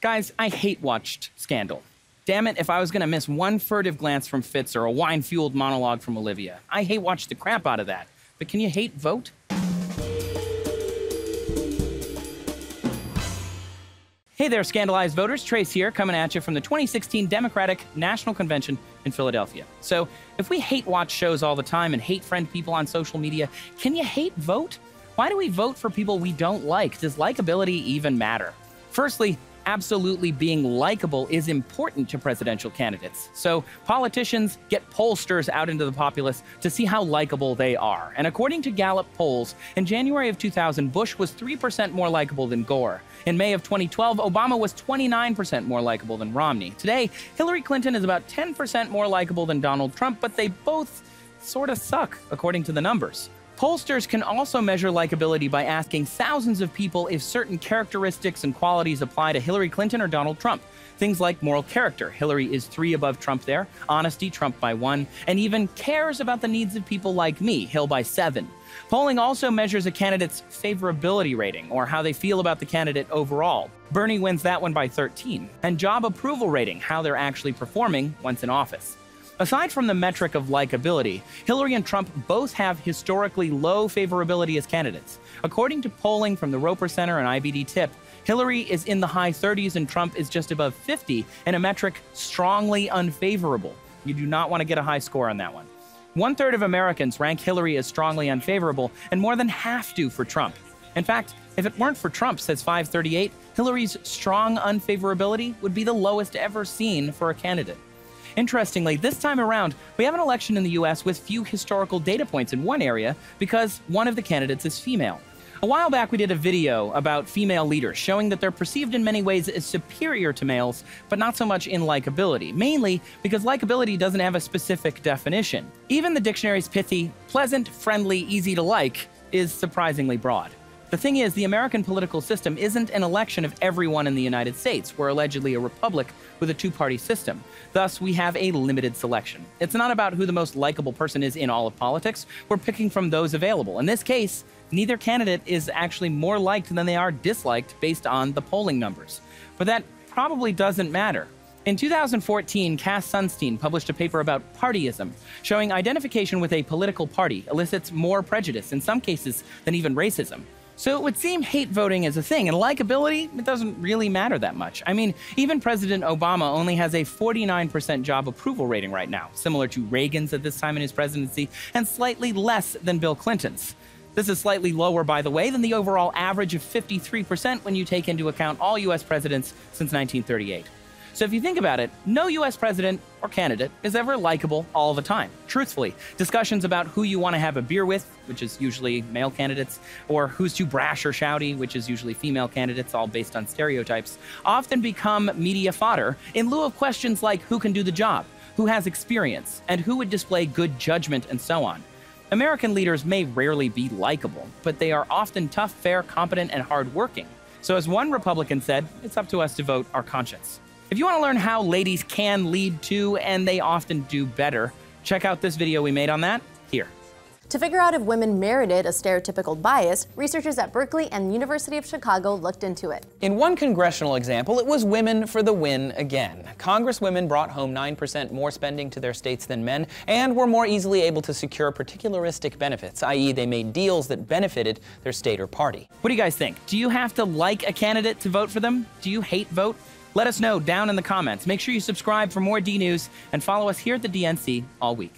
Guys, I hate-watched Scandal. Damn it, if I was gonna miss one furtive glance from Fitz or a wine-fueled monologue from Olivia. I hate-watched the crap out of that. But can you hate vote? Hey there, scandalized voters. Trace here, coming at you from the 2016 Democratic National Convention in Philadelphia. So, if we hate-watch shows all the time and hate-friend people on social media, can you hate vote? Why do we vote for people we don't like? Does likability even matter? Firstly, absolutely being likable is important to presidential candidates. So politicians get pollsters out into the populace to see how likable they are. And according to Gallup polls, in January of 2000, Bush was 3% more likable than Gore. In May of 2012, Obama was 29% more likable than Romney. Today, Hillary Clinton is about 10% more likable than Donald Trump, but they both sort of suck, according to the numbers. Pollsters can also measure likability by asking thousands of people if certain characteristics and qualities apply to Hillary Clinton or Donald Trump. Things like moral character. Hillary is 3 above Trump there. Honesty, Trump by 1. And even cares about the needs of people like me, Hill by 7. Polling also measures a candidate's favorability rating, or how they feel about the candidate overall. Bernie wins that one by 13. And job approval rating, how they're actually performing once in office. Aside from the metric of likability, Hillary and Trump both have historically low favorability as candidates. According to polling from the Roper Center and IBD Tip, Hillary is in the high 30s and Trump is just above 50 in a metric strongly unfavorable. You do not want to get a high score on that one. 1/3 of Americans rank Hillary as strongly unfavorable, and more than half do for Trump. In fact, if it weren't for Trump, says 538, Hillary's strong unfavorability would be the lowest ever seen for a candidate. Interestingly, this time around, we have an election in the US with few historical data points in one area because one of the candidates is female. A while back, we did a video about female leaders showing that they're perceived in many ways as superior to males, but not so much in likability, mainly because likability doesn't have a specific definition. Even the dictionary's pithy, pleasant, friendly, easy to like is surprisingly broad. The thing is, the American political system isn't an election of everyone in the United States. We're allegedly a republic with a 2-party system. Thus, we have a limited selection. It's not about who the most likable person is in all of politics. We're picking from those available. In this case, neither candidate is actually more liked than they are disliked based on the polling numbers. But that probably doesn't matter. In 2014, Cass Sunstein published a paper about partyism, showing identification with a political party elicits more prejudice, in some cases, than even racism. So it would seem hate voting is a thing, and likability, it doesn't really matter that much. I mean, even President Obama only has a 49% job approval rating right now, similar to Reagan's at this time in his presidency, and slightly less than Bill Clinton's. This is slightly lower, by the way, than the overall average of 53% when you take into account all US presidents since 1938. So if you think about it, no US president or candidate is ever likable all the time. Truthfully, discussions about who you want to have a beer with, which is usually male candidates, or who's too brash or shouty, which is usually female candidates, all based on stereotypes, often become media fodder in lieu of questions like who can do the job, who has experience, and who would display good judgment, and so on. American leaders may rarely be likable, but they are often tough, fair, competent, and hardworking. So as one Republican said, it's up to us to vote our conscience. If you want to learn how ladies can lead too, and they often do better, check out this video we made on that here. To figure out if women merited a stereotypical bias, researchers at Berkeley and the University of Chicago looked into it. In one congressional example, it was women for the win again. Congresswomen brought home 9% more spending to their states than men and were more easily able to secure particularistic benefits, i.e. they made deals that benefited their state or party. What do you guys think? Do you have to like a candidate to vote for them? Do you hate vote? Let us know down in the comments. Make sure you subscribe for more D News and follow us here at the DNC all week.